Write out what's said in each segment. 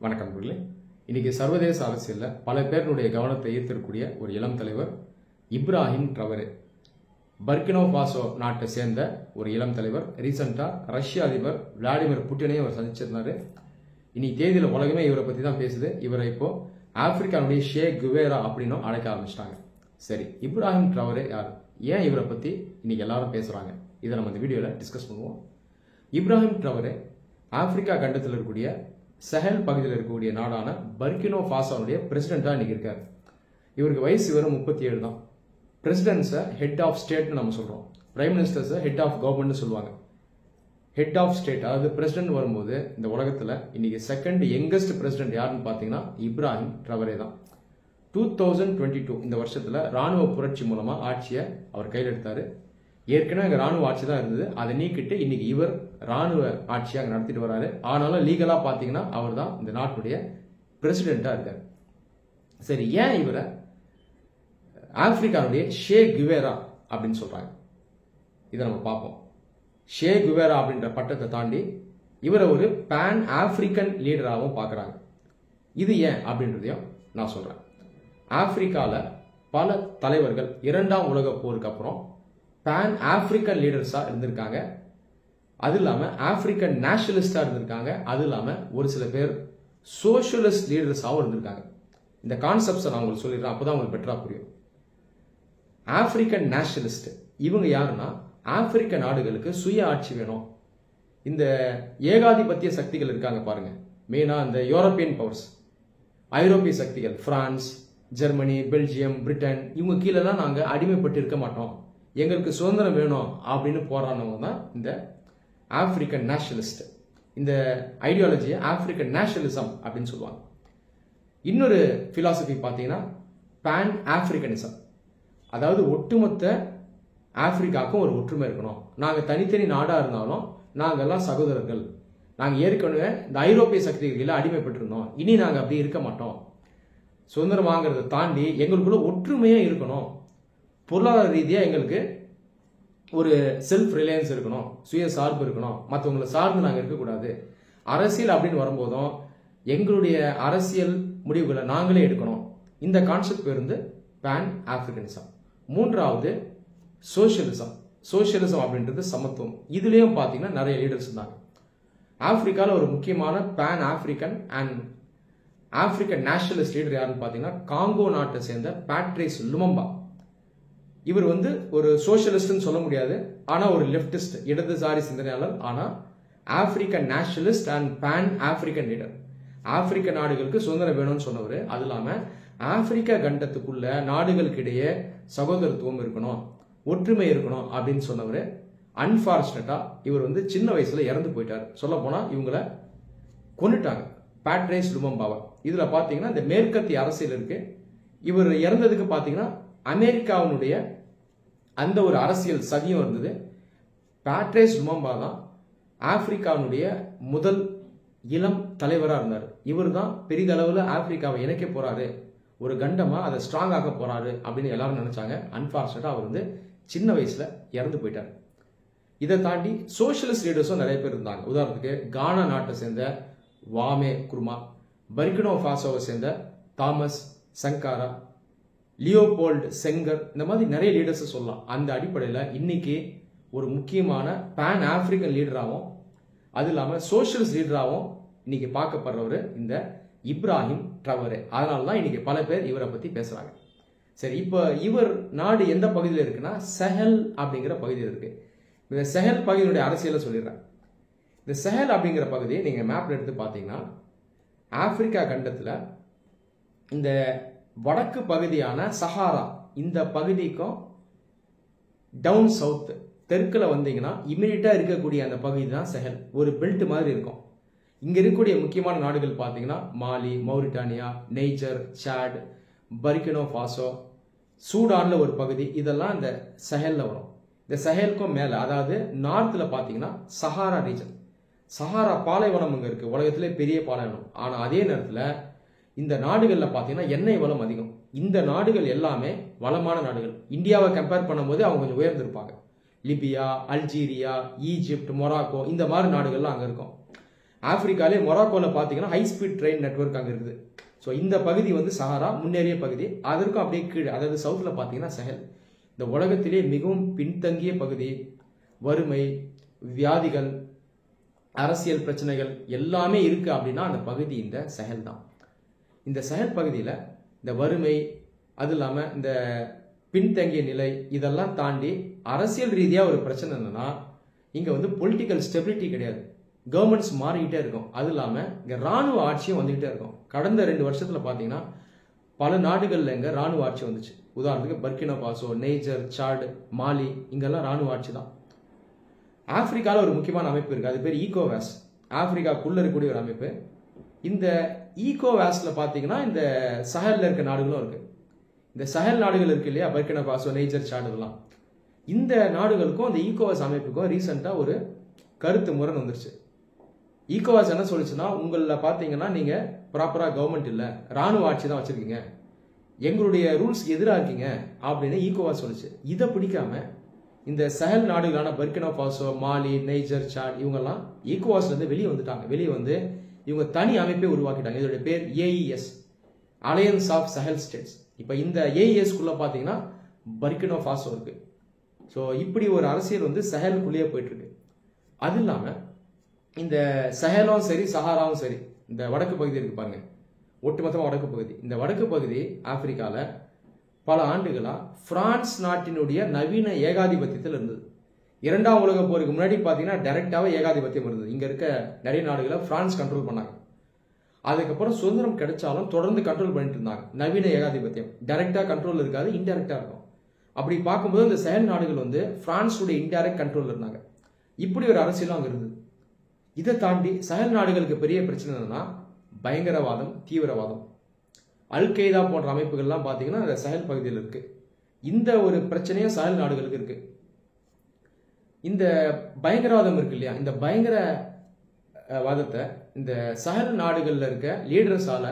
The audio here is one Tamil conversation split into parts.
வணக்கம் குருலே. இன்னைக்கு சர்வதேச அரசியல்ல பல பேருடைய கவனத்தை ஈர்த்திருக்கக்கூடிய ஒரு இளம் தலைவர் இப்ராஹிம் ட்ரவரே. பர்கினோ பாசோ நாட்டை சேர்ந்த ஒரு இளம் தலைவர். ரீசெண்டா ரஷ்ய அதிபர் விளாடிமிர் புட்டினையும் அவர் சந்திச்சிருந்தாரு. இன்னைக்கு தேதியில உலகமே இவரை பத்தி தான் பேசுது. இவரை இப்போ ஆப்பிரிக்காவுடைய ஷே குவேரா அப்படின்னும் அழைக்க ஆரம்பிச்சிட்டாங்க. சரி, இப்ராஹிம் ட்ரவரே யார், ஏன் இவரை பத்தி இன்னைக்கு எல்லாரும் பேசுறாங்க, இதை நம்ம இந்த வீடியோல டிஸ்கஸ் பண்ணுவோம். இப்ராஹிம் ட்ரவரே ஆப்பிரிக்கா கண்டத்தில் இருக்கக்கூடிய சஹல் பகுதியில் இருக்கக்கூடிய நாடான பர்கினோ பாசோனுடைய பிரசிடென்டா இன்னைக்கு இருக்காரு. இவருக்கு வயசு வெறும் 37 தான். பிரசிடென்ட்ஸை ஹெட் ஆஃப் ஸ்டேட்னு நம்ம சொல்றோம். பிரைம் மினிஸ்டர்ஸை ஹெட் ஆஃப் கவர்மெண்ட் சொல்லுவாங்க. ஹெட் ஆஃப் ஸ்டேட், அதாவது பிரசிடென்ட் வரும்போது இந்த உலகத்துல இன்னைக்கு செகண்ட் யங்கஸ்ட் பிரசிடென்ட் யாருன்னு பாத்தீங்கன்னா இப்ராஹிம் ட்ரவரே தான். 2022 இந்த வருஷத்துல ராணுவ புரட்சி மூலமா ஆட்சியை அவர் கையில் எடுத்தாரு. ஏற்கனவே அங்கே ராணுவ ஆட்சி தான் இருந்தது, அதை நீக்கிட்டு இன்னைக்கு இவர் ராணுவ ஆட்சியை அங்கே நடத்திட்டு வராரு. ஆனாலும் லீகலா பாத்தீங்கன்னா அவர் தான் இந்த நாட்டுடைய பிரசிடென்டா இருக்காரு. சரி, ஏன் இவரை ஆப்பிரிக்காவுடைய ஷே குவேரா அப்படின்னு சொல்றாங்க, இதை நம்ம பார்ப்போம். ஷே குவேரா அப்படின்ற பட்டத்தை தாண்டி இவரை ஒரு பேன் ஆப்பிரிக்கன் லீடராகவும் பார்க்குறாங்க. இது ஏன் அப்படின்றதையும் நான் சொல்றேன். ஆப்பிரிக்கால பல தலைவர்கள் 2ஆம் உலக போருக்கு அப்புறம் பேன் ஆப்பிரிக்கன் லீடர்ஸா இருந்திருக்காங்க. அது இல்லாம ஆப்பிரிக்கன் நேஷனலிஸ்டா இருந்திருக்காங்க. அது இல்லாம ஒரு சில பேர் சோசியலிஸ்ட் லீடர்ஸாகவும் இருந்திருக்காங்க. இந்த கான்செப்ட்ஸை நான் உங்களுக்கு சொல்லிடுறேன், அப்பதான் உங்களுக்கு பெட்டரா புரியும். ஆப்பிரிக்கன் நேஷனலிஸ்ட் இவங்க யாருன்னா, ஆப்பிரிக்க நாடுகளுக்கு சுய ஆட்சி வேணும். இந்த ஏகாதிபத்திய சக்திகள் இருக்காங்க பாருங்க, மெயினா இந்த யூரோப்பியன் பவர்ஸ், ஐரோப்பிய சக்திகள், பிரான்ஸ், ஜெர்மனி, பெல்ஜியம், பிரிட்டன், இவங்க கீழெல்லாம் நாங்க அடிமைப்பட்டு இருக்க மாட்டோம், எங்களுக்கு சுதந்திரம் வேணும் அப்படின்னு போராடினவங்க தான் இந்த ஆப்பிரிக்கன் நேஷனலிஸ்ட். இந்த ஐடியாலஜியை ஆப்பிரிக்கன் நேஷனலிசம் அப்படின்னு சொல்லுவாங்க. இன்னொரு பிலாசபி பார்த்தீங்கன்னா பேன் ஆப்பிரிக்கனிசம், அதாவது ஒட்டுமொத்த ஆப்பிரிக்காவுக்கும் ஒரு ஒற்றுமை இருக்கணும், நாங்க தனித்தனி நாடா இருந்தாலும் நாங்கெல்லாம் சகோதரர்கள், நாங்க ஏற்கனவே இந்த ஐரோப்பிய சக்திகளில் அடிமைப்பட்டிருந்தோம், இனி நாங்க அப்படி இருக்க மாட்டோம், சுதந்திரம் வாங்குறதை தாண்டி எங்களுக்குள்ள ஒற்றுமையா இருக்கணும், பொருளாதார ரீதியா எங்களுக்கு ஒரு செல்ஃப் ரிலையன்ஸ் இருக்கணும், சுய சார்பு இருக்கணும், மற்றவங்களை சார்ந்து நாங்கள் இருக்கக்கூடாது, அரசியல் அப்படின்னு வரும்போதும் எங்களுடைய அரசியல் முடிவுகளை நாங்களே எடுக்கணும். இந்த கான்செப்ட் இருந்து பேன் ஆப்பிரிக்கனிசம். மூன்றாவது சோசியலிசம். சோசியலிசம் அப்படின்றது சமத்துவம். இதுலயும் பாத்தீங்கன்னா நிறைய லீடர்ஸ் இருந்தாங்க. ஆப்பிரிக்கால ஒரு முக்கியமான pan African and African nationalist leader யாருன்னு பாத்தீங்கன்னா காங்கோ நாட்டை சேர்ந்த பேட்ரிஸ் லுமம்பா. இவர் ஒரு சோசியலிஸ்ட்னு சொல்ல முடியாது, ஆனா ஒரு லெப்டிஸ்ட், இடதுசாரி சிந்தனையாளர், ஆனா African nationalist and pan African leader. ஆப்பிரிக்க நாடுகளுக்கு சுதந்திரம் வேணும்னு சொன்னவர். அது இல்லாம ஆப்பிரிக்க கண்டத்துக்குள்ள நாடுகளுக்கு இடையே சகோதரத்துவம் இருக்கணும், ஒற்றுமை இருக்கணும் அப்படின்னு சொன்னவர். அன்பார்ச்சுனேட்டா இவர் சின்ன வயசுல இறந்து போயிட்டார். சொல்ல போனா இவங்களை கொண்டுட்டாங்க, பேட்ரிஸ் லுமம்பாவை. இதுல பாத்தீங்கன்னா இந்த மேற்கத்திய அரசியல் இருக்கு. இவர் இறந்ததுக்கு பாத்தீங்கன்னா அமெரிக்காவுடைய அந்த ஒரு அரசியல் சதியும் இருந்தது. பேட்ரிஸ் லுமம்பா தான் ஆப்பிரிக்காவுடைய முதல் இளம் தலைவராக இருந்தார். இவர் தான் பெரிதளவில் ஆப்பிரிக்காவை இணைக்க போறாரு, ஒரு கண்டமா அதை ஸ்ட்ராங் ஆக்க போறாரு அப்படின்னு எல்லாரும் நினைச்சாங்க. அன்பார்ச்சுனேட்டா அவர் சின்ன வயசுல இறந்து போயிட்டார். இதை தாண்டி சோசியலிஸ்ட் லீடர்ஸும் நிறைய பேர் இருந்தாங்க. உதாரணத்துக்கு கானா நாட்டை சேர்ந்த வாமே குருமா, பர்கினோ பாசோவை சேர்ந்த தாமஸ் சங்காரா, லியோபோல்டு செங்கர், இந்த மாதிரி நிறைய லீடர்ஸ் சொல்லலாம். அந்த அடிப்படையில் இன்னைக்கு ஒரு முக்கியமான பேன் ஆப்பிரிக்கன் லீடராகவும் அது இல்லாம சோசியலிஸ்ட் லீடராகவும் இன்னைக்கு பார்க்கப்படுறவர் இந்த இப்ராஹிம் ட்ரவரே. அதனாலதான் இன்னைக்கு பல பேர் இவரை பத்தி பேசுறாங்க. சரி, இப்ப இவர் நாடு எந்த பகுதியில் இருக்குன்னா சஹல் அப்படிங்கிற பகுதியில் இருக்கு. இந்த சஹல் பகுதியுடைய அரசியலை சொல்லிடுறேன். இந்த சஹல் அப்படிங்கிற பகுதியை நீங்க மேப்ல எடுத்து பாத்தீங்கன்னா ஆப்பிரிக்கா கண்டத்துல இந்த வடக்கு பகுதியான சஹாரா, இந்த பகுதிக்கும் டவுன் சவுத் தெற்குல வந்தீங்கன்னா இமிடியட்டா இருக்கக்கூடிய அந்த பகுதி தான் சஹல். ஒரு பெல்ட் மாதிரி இருக்கும். இங்க இருக்கக்கூடிய முக்கியமான நாடுகள் பாத்தீங்கன்னா மாலி, Mauritania, Niger, chat, Burkina Faso, சூடான்ல ஒரு பகுதி, இதெல்லாம் இந்த சஹல்ல வரும். இந்த சஹலுக்கும் மேல, அதாவது நார்த்ல பாத்தீங்கன்னா சஹாரா ரீஜன், சஹாரா பாலைவனம் இங்க இருக்கு, உலகத்திலே பெரிய பாலைவனம். ஆனா அதே நேரத்துல இந்த நாடுகள்ல பாத்தீங்கன்னா எண்ணெய் வளம் அதிகம். இந்த நாடுகள் எல்லாமே வளமான நாடுகள். இந்தியாவை கம்பேர் பண்ணும்போது அவங்க கொஞ்சம் உயர்ந்திருப்பாங்க. லிபியா, அல்ஜீரியா, ஈஜிப்ட், மொராக்கோ, இந்த மாதிரி நாடுகள்லாம் அங்க இருக்கும். ஆப்பிரிக்காலே மொராக்கோல பார்த்தீங்கன்னா ஹை ஸ்பீட் ட்ரெயின் நெட்வொர்க் அங்கே இருக்குது. ஸோ இந்த பகுதி வந்து சஹாரா முன்னேறிய பகுதி, அதற்கும் அப்படியே கீழே அதாவது சவுத்தில் பார்த்தீங்கன்னா சஹல். இந்த உலகத்திலே மிகவும் பின்தங்கிய பகுதி, வறுமை, வியாதிகள், அரசியல் பிரச்சனைகள் எல்லாமே இருக்கு அப்படின்னா அந்த பகுதி இந்த சஹல் தான். இந்த சஹல் பகுதியில் இந்த வறுமை, அது இல்லாமல் இந்த பின்தங்கிய நிலை இதெல்லாம் தாண்டி அரசியல் ரீதியாக ஒரு பிரச்சனை என்னன்னா இங்கே வந்து பொலிட்டிக்கல் ஸ்டெபிலிட்டி கிடையாது. கவர்மெண்ட்ஸ் மாறிக்கிட்டே இருக்கும். அது இல்லாமல் இங்கே ராணுவ ஆட்சியும் வந்துகிட்டே இருக்கும். கடந்த 2 வருஷத்தில் பார்த்தீங்கன்னா பல நாடுகளில் இங்கே ராணுவ ஆட்சி வந்துச்சு. உதாரணத்துக்கு பர்கினா பாசோ, நைஜர், சாட், மாலி, இங்கெல்லாம் ராணுவ ஆட்சி தான். ஆப்பிரிக்காவில் ஒரு முக்கியமான அமைப்பு இருக்குது, அது பேர் ஈகோவாஸ். ஆப்பிரிக்காக்குள்ளே இருக்கக்கூடிய ஒரு அமைப்பு. இந்த ஈகோவாஸில் பார்த்தீங்கன்னா இந்த சஹலில் இருக்க நாடுகளும் இருக்குது. இந்த சஹல் நாடுகள் இருக்கு இல்லையா, பர்கினா பாசோ, நைஜர், சாட் இதெல்லாம், இந்த நாடுகளுக்கும் இந்த ஈகோவாஸ் அமைப்புக்கும் ரீசெண்டாக ஒரு கருத்து முரண் வந்துருச்சு. ஈகோவாஸ் என்ன சொல்லிச்சுன்னா, உங்களில் பார்த்தீங்கன்னா நீங்கள் ப்ராப்பராக கவர்மெண்ட் இல்லை, ராணுவ ஆட்சி தான் வச்சுருக்கீங்க, எங்களுடைய ரூல்ஸ்க்கு எதிராக இருக்கீங்க அப்படின்னு ஈகோவாஸ் சொல்லிச்சு. இதை பிடிக்காம இந்த சஹல் நாடுகளான பர்கினா பாசோ, மாலி, நைஜர், சாட் இவங்கெல்லாம் ஈகோவாஸ்லேருந்து வெளியே வந்துட்டாங்க. வெளியே வந்து இவங்க தனி அமைப்பை உருவாக்கிட்டாங்க. இதோடைய பேர் AES, alliance of Sahel states. இப்போ இந்த ஏஇஎஸ்குள்ளே பார்த்தீங்கன்னா பர்கினா பாசோ இருக்கு. ஸோ இப்படி ஒரு அரசியல் வந்து சஹலுக்குள்ளேயே போயிட்டு இருக்கு. அது இல்லாமல் இந்த சஹலும் சரி சஹாராவும் சரி, இந்த வடக்கு பகுதி இருக்கு பாருங்க, ஒட்டுமொத்தமாக வடக்கு பகுதி. இந்த வடக்கு பகுதி ஆப்பிரிக்காவில் பல ஆண்டுகளாக பிரான்ஸ் நாட்டினுடைய நவீன ஏகாதிபத்தியத்தில் இருந்தது. 2ஆம் உலக போருக்கு முன்னாடி பார்த்தீங்கன்னா டைரக்டாகவே ஏகாதிபத்தியம் இருந்தது. இங்கே இருக்க நிறைய நாடுகளை பிரான்ஸ் கண்ட்ரோல் பண்ணாங்க. அதுக்கப்புறம் சுதந்திரம் கிடைச்சாலும் தொடர்ந்து கண்ட்ரோல் பண்ணிட்டு இருந்தாங்க. நவீன ஏகாதிபத்தியம் டைரக்டாக கண்ட்ரோல் இருக்காது, இன்டைரக்டாக இருக்கும். அப்படி பார்க்கும்போது இந்த சஹல் நாடுகள் வந்து பிரான்ஸுடைய இன்டைரக்ட் கண்ட்ரோல் இருந்தாங்க. இப்படி ஒரு அரசியலும் அங்கே இருந்தது. இதை தாண்டி சஹல் நாடுகளுக்கு பெரிய பிரச்சனை என்னன்னா பயங்கரவாதம், தீவிரவாதம். அல்-கெய்தா போன்ற அமைப்புகள்லாம் பார்த்தீங்கன்னா அந்த சஹல் பகுதியில் இருக்கு. இந்த ஒரு பிரச்சனையும் சஹல் நாடுகளுக்கு இருக்கு. இந்த பயங்கரவாதம் இருக்கு இல்லையா, இந்த பயங்கரவாதத்தை இந்த சஹல் நாடுகளில் இருக்க லீடர்ஸால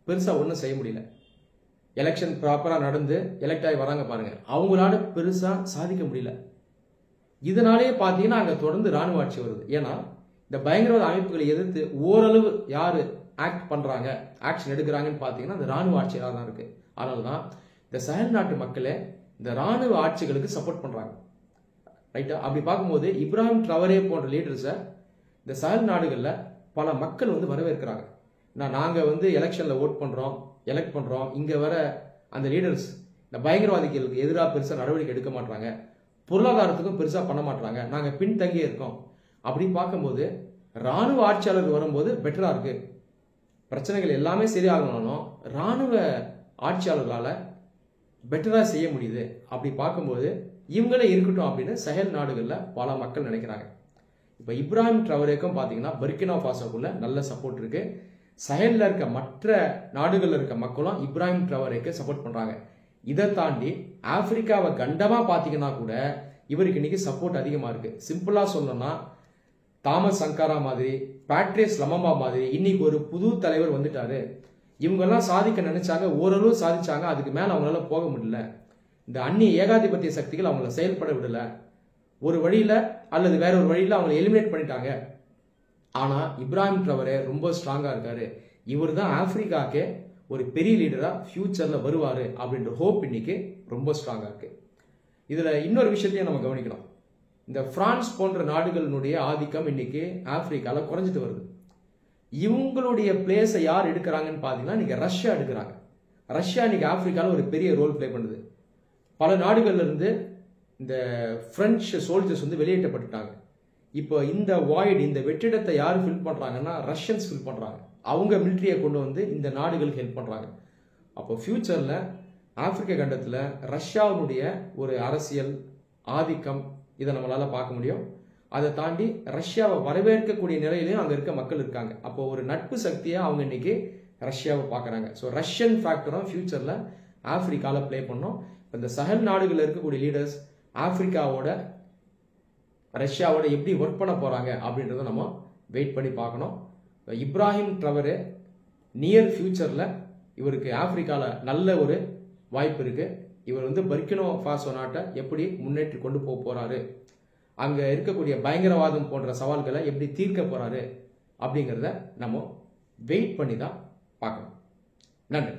பெருசாக ஒன்றும் செய்ய முடியல. எலெக்ஷன் ப்ராப்பராக நடந்து எலெக்ட் ஆகி வராங்க பாருங்க, அவங்களால பெருசாக சாதிக்க முடியல. இதனாலேயே பார்த்தீங்கன்னா அங்கே தொடர்ந்து ராணுவ ஆட்சி வருது. ஏன்னா இந்த பயங்கரவாத அமைப்புகளை எதிர்த்து ஓரளவு யாரு ஆக்ட் பண்றாங்க, ஆக்ஷன் எடுக்கிறாங்கன்னு பார்த்தீங்கன்னா அந்த ராணுவ ஆட்சியாக தான் இருக்கு. அதனால தான் இந்த சஹல் நாட்டு மக்களே இந்த ராணுவ ஆட்சிகளுக்கு சப்போர்ட் பண்றாங்க. ரைட்டா? அப்படி பார்க்கும்போது இப்ராஹிம் ட்ரவரே போன்ற லீடர்ஸை இந்த சஹல் நாடுகளில் பல மக்கள் வந்து வரவேற்கிறாங்க. நாங்கள் வந்து எலெக்ஷனில் ஓட் பண்ணுறோம், எலெக்ட் பண்ணுறோம், இங்கே வர அந்த லீடர்ஸ் இந்த பயங்கரவாதிகளுக்கு எதிராக பெருசாக நடவடிக்கை எடுக்க மாட்டாங்க, பொருளாதாரத்துக்கும் பெருசாக பண்ண மாட்டாங்க, நாங்கள் பின்தங்கியே இருக்கோம். அப்படி பார்க்கும்போது ராணுவ ஆட்சியாளர் வரும்போது பெட்டராக இருக்கு. பிரச்சனைகள் எல்லாமே சரியாகணும், ராணுவ ஆட்சியாளர்களால் பெட்டராக செய்ய முடியுது. அப்படி பார்க்கும்போது இவங்களே இருக்கட்டும் அப்படின்னு சஹல் நாடுகளில் பல மக்கள் நினைக்கிறாங்க. இப்போ இப்ராஹிம் ட்ரவரேக்கும் பார்த்தீங்கன்னா பர்கினா பாசோக்குள்ள நல்ல சப்போர்ட் இருக்கு. சஹலில் இருக்க மற்ற நாடுகளில் இருக்க மக்களும் இப்ராஹிம் ட்ரவரேக்கு சப்போர்ட் பண்ணுறாங்க. இதை தாண்டி ஆப்பிரிக்காவை கண்டமாக பார்த்தீங்கன்னா கூட இவருக்கு இன்னைக்கு சப்போர்ட் அதிகமாக இருக்கு. சிம்பிளாக சொல்லணும்னா தாமஸ் சங்காரா மாதிரி, பேட்ரிஸ் லமம்பா மாதிரி இன்னைக்கு ஒரு புது தலைவர் வந்துட்டாரு. இவங்கெல்லாம் சாதிக்க நினைச்சாங்க, ஓரளவு சாதிச்சாங்க, அதுக்கு மேல அவங்களால போக முடியல. இந்த அந்நிய ஏகாதிபத்திய சக்திகள் அவங்கள செயல்பட விடல. ஒரு வழியில அல்லது வேற ஒரு வழியில அவங்களை எலிமினேட் பண்ணிட்டாங்க. ஆனா இப்ராஹிம் ட்ரவரே ரொம்ப ஸ்ட்ராங்கா இருக்காரு. இவர் தான் ஆப்பிரிக்காக்கே ஒரு பெரிய லீடரா ஃபியூச்சர்ல வருவாரு அப்படின்ற ஹோப் இன்னைக்கு ரொம்ப ஸ்ட்ராங்கா இருக்கு. இதுல இன்னொரு விஷயத்தையும் நம்ம கவனிக்கலாம். இந்த பிரான்ஸ் போன்ற நாடுகளினுடைய ஆதிக்கம் இன்னைக்கு ஆப்பிரிக்கால குறைஞ்சிட்டு வருது. இவங்களுடைய பிளேஸை யார் எடுக்கிறாங்கன்னு பார்த்தீங்கன்னா இன்னைக்கு ரஷ்யா எடுக்கிறாங்க. ரஷ்யா இன்னைக்கு ஆப்பிரிக்கால ஒரு பெரிய ரோல் பிளே பண்ணுது. பல நாடுகள்ல இருந்து இந்த பிரெஞ்சு சோல்ஜர்ஸ் வந்து வெளியேற்றப்பட்டுட்டாங்க. இப்போ இந்த வாய்டு, இந்த வெற்றிடத்தை யார் ஃபில் பண்றாங்கன்னா ரஷ்யன்ஸ் ஃபில் பண்றாங்க. அவங்க மிலிட்ரியை கொண்டு வந்து இந்த நாடுகளுக்கு ஹெல்ப் பண்றாங்க. அப்போ ஃபியூச்சர்ல ஆப்பிரிக்க கண்டத்தில் ரஷ்யாவுடைய ஒரு அரசியல் ஆதிக்கம் இதை நம்மளால பார்க்க முடியும். அதை தாண்டி ரஷ்யாவை வரவேற்கக்கூடிய நிலையிலையும் அங்கே இருக்க மக்கள் இருக்காங்க. அப்போ ஒரு நட்பு சக்தியாக அவங்க இன்னைக்கு ரஷ்யாவை பார்க்குறாங்க. ஸோ ரஷ்யன் ஃபேக்டரும் ஃபியூச்சரில் ஆப்பிரிக்காவில் ப்ளே பண்ணோம். இந்த சஹல் நாடுகளில் இருக்கக்கூடிய லீடர்ஸ் ஆப்பிரிக்காவோட ரஷ்யாவோட எப்படி ஒர்க் பண்ண போகிறாங்க அப்படின்றத நம்ம வெயிட் பண்ணி பார்க்கணும். இப்ராஹிம் ட்ரவரே நியர் ஃபியூச்சரில் இவருக்கு ஆப்பிரிக்காவில் நல்ல ஒரு வாய்ப்பு இருக்குது. இவர் வந்து பர்கினா ஃபாசோ நாட்டை எப்படி முன்னேற்றி கொண்டு போக போகிறாரு, அங்கே இருக்கக்கூடிய பயங்கரவாதம் போன்ற சவால்களை எப்படி தீர்க்க போகிறாரு, அப்படிங்கிறத நம்ம வெயிட் பண்ணி தான் பார்க்கணும். நன்றி.